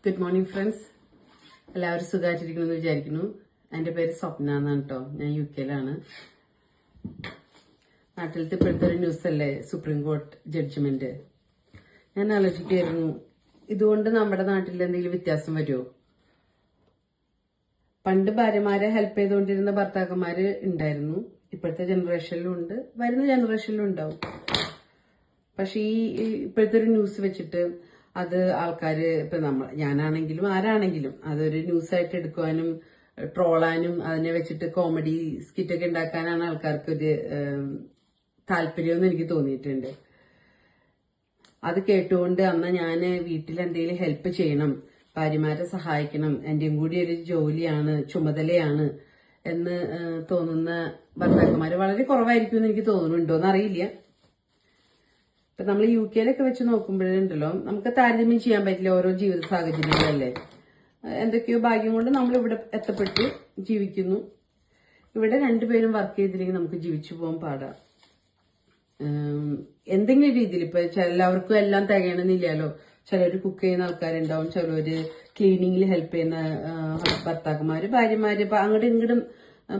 Good morning friends. എല്ലാവരും സുഖമായിട്ടിരിക്കണമെന്ന് വിചാരിക്കുന്നു. എൻ്റെ പേര് സ്വപ്ന എന്നാണ് കേട്ടോ. ഞാൻ UK-ലാണ്. നാട്ടിലത്തെ ഇപ്പോഴത്തെ ഒരു ന്യൂസ് അല്ലേ സുപ്രീം കോടതി ജഡ്ജ്മെന്റ്. ഞാൻ ആലോചിക്കുകയായിരുന്നു, ഇതുകൊണ്ട് നമ്മുടെ നാട്ടിൽ എന്തെങ്കിലും വ്യത്യാസം വരുമോ? പണ്ട് ഭാര്യമാരെ ഹെൽപ്പ് ചെയ്തുകൊണ്ടിരുന്ന ഭർത്താക്കന്മാര് ഉണ്ടായിരുന്നു. ഇപ്പോഴത്തെ ജനറേഷനിലും ഉണ്ട്, വരുന്ന ജനറേഷനിലും ഉണ്ടാവും. പക്ഷെ ഈ ഇപ്പോഴത്തെ ഒരു ന്യൂസ് വെച്ചിട്ട് അത് ആൾക്കാര് ഇപ്പൊ ഞാനാണെങ്കിലും ആരാണെങ്കിലും അതൊരു ന്യൂസായിട്ട് എടുക്കുവാനും ട്രോളാനും അതിനെ വെച്ചിട്ട് കോമഡി സ്കിറ്റൊക്കെ ഉണ്ടാക്കാനാണ് ആൾക്കാർക്ക് ഒരു താല്പര്യമെന്ന് എനിക്ക് തോന്നിയിട്ടുണ്ട്. അത് കേട്ടുകൊണ്ട് അന്ന് ഞാൻ വീട്ടിൽ എന്തെങ്കിലും ഹെൽപ്പ് ചെയ്യണം, ഭാര്യമാരെ സഹായിക്കണം, എന്റെയും കൂടി ഒരു ജോലിയാണ്, ചുമതലയാണ് എന്ന് തോന്നുന്ന ഭർത്താക്കന്മാര് വളരെ കുറവായിരിക്കും എന്ന് എനിക്ക് തോന്നുന്നുണ്ടോന്ന് അറിയില്ല. ഇപ്പൊ നമ്മൾ UK-ലൊക്കെ വെച്ച് നോക്കുമ്പോഴുണ്ടല്ലോ, നമുക്ക് താരതമ്യം ചെയ്യാൻ പറ്റില്ല. ഓരോ ജീവിത സാഹചര്യങ്ങളല്ലേ. എന്തൊക്കെയോ ഭാഗ്യം കൊണ്ട് നമ്മൾ ഇവിടെ എത്തപ്പെട്ട് ജീവിക്കുന്നു. ഇവിടെ രണ്ടുപേരും വർക്ക് ചെയ്തില്ലെങ്കിൽ നമുക്ക് ജീവിച്ചു പോകാൻ പാടാം. എന്തെങ്കിലും രീതിയിൽ ഇപ്പൊ എല്ലാവർക്കും എല്ലാം തികയണമെന്നില്ലല്ലോ. ചിലർ കുക്ക് ചെയ്യുന്ന ആൾക്കാരുണ്ടാവും, ചിലര് ക്ലീനിങ്ങിൽ ഹെൽപ്പ് ചെയ്യുന്ന ഭർത്താക്കന്മാര്, ഭാര്യമാര്, അങ്ങോട്ടും ഇങ്ങോട്ടും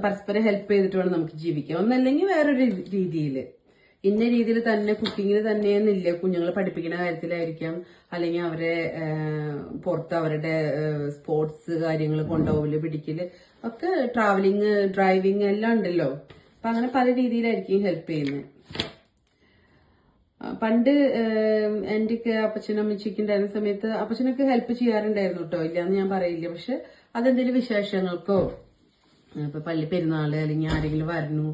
പരസ്പരം ഹെൽപ്പ് ചെയ്തിട്ട് വേണം നമുക്ക് ജീവിക്കാം. ഒന്നല്ലെങ്കിൽ വേറൊരു രീതിയിൽ, ഇന്ന രീതിയിൽ തന്നെ കുക്കിങ്ങിന് തന്നെയെന്നില്ല. കുഞ്ഞുങ്ങളെ പഠിപ്പിക്കുന്ന കാര്യത്തിലായിരിക്കാം, അല്ലെങ്കിൽ അവരെ പുറത്ത് അവരുടെ സ്പോർട്സ് കാര്യങ്ങൾ കൊണ്ടുപോകല്, പിടിക്കല് ഒക്കെ, ട്രാവലിങ്, ഡ്രൈവിങ് എല്ലാം ഉണ്ടല്ലോ. അപ്പൊ അങ്ങനെ പല രീതിയിലായിരിക്കും ഹെൽപ്പ് ചെയ്യുന്നത്. പണ്ട് എന്റെയൊക്കെ അപ്പച്ചനും അമ്മച്ചിക്ക് ഉണ്ടായിരുന്ന സമയത്ത് അപ്പച്ചനൊക്കെ ഹെൽപ്പ് ചെയ്യാറുണ്ടായിരുന്നു കേട്ടോ, ഇല്ലാന്ന് ഞാൻ പറയില്ല. പക്ഷെ അതെന്തെങ്കിലും വിശേഷങ്ങൾക്കോ, ഇപ്പൊ പള്ളി പെരുന്നാള് അല്ലെങ്കിൽ ആരെങ്കിലും വരണു,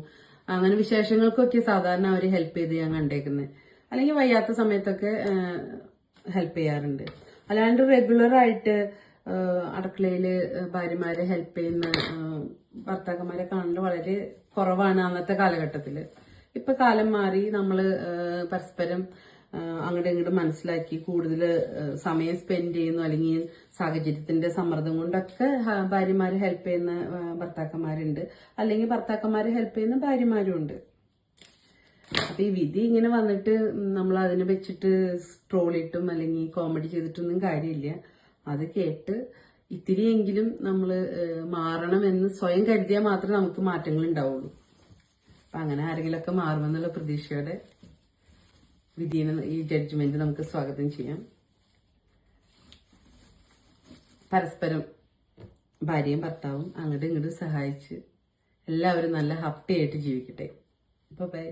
അങ്ങനെ വിശേഷങ്ങൾക്കൊക്കെ സാധാരണ അവര് ഹെൽപ്പ് ചെയ്ത് ഞാൻ കണ്ടേക്കുന്നത്. അല്ലെങ്കിൽ വയ്യാത്ത സമയത്തൊക്കെ ഹെൽപ്പ് ചെയ്യാറുണ്ട്. അല്ലാണ്ട് റെഗുലർ ആയിട്ട് അടുക്കളയില് ഭാര്യമാരെ ഹെൽപ്പ് ചെയ്യുന്ന ഭർത്താക്കന്മാരെ കാണുന്നത് വളരെ കുറവാണ് അന്നത്തെ കാലഘട്ടത്തില്. ഇപ്പൊ കാലം മാറി, നമ്മള് പരസ്പരം അങ്ങോട്ടും ഇങ്ങോട്ടും മനസ്സിലാക്കി കൂടുതൽ സമയം സ്പെൻഡ് ചെയ്യുന്നു. അല്ലെങ്കിൽ സാഹചര്യത്തിന്റെ സമ്മർദ്ദം കൊണ്ടൊക്കെ ഭാര്യമാരെ ഹെൽപ്പ് ചെയ്യുന്ന ഭർത്താക്കന്മാരുണ്ട്, അല്ലെങ്കിൽ ഭർത്താക്കന്മാരെ ഹെൽപ്പ് ചെയ്യുന്ന ഭാര്യമാരും ഉണ്ട്. അപ്പൊ ഈ വിധി ഇങ്ങനെ വന്നിട്ട് നമ്മൾ അതിനെ വെച്ചിട്ട് ട്രോളിട്ടും അല്ലെങ്കിൽ കോമഡി ചെയ്തിട്ടൊന്നും കാര്യമില്ല. അത് കേട്ട് ഇത്തിരിയെങ്കിലും നമ്മൾ മാറണമെന്ന് സ്വയം കരുതിയാൽ മാത്രമേ നമുക്ക് മാറ്റങ്ങൾ ഉണ്ടാവുള്ളൂ. അപ്പൊ അങ്ങനെ ആരെങ്കിലുമൊക്കെ മാറുമെന്നുള്ള പ്രതീക്ഷയോടെ വിധിയെ, ഈ ജഡ്ജ്മെന്റ് നമുക്ക് സ്വാഗതം ചെയ്യാം. പരസ്പരം ഭാര്യയും ഭർത്താവും അങ്ങോട്ടും ഇങ്ങോട്ടും സഹായിച്ച് എല്ലാവരും നല്ല ഹാപ്പി ആയിട്ട് ജീവിക്കട്ടെ. ബൈ.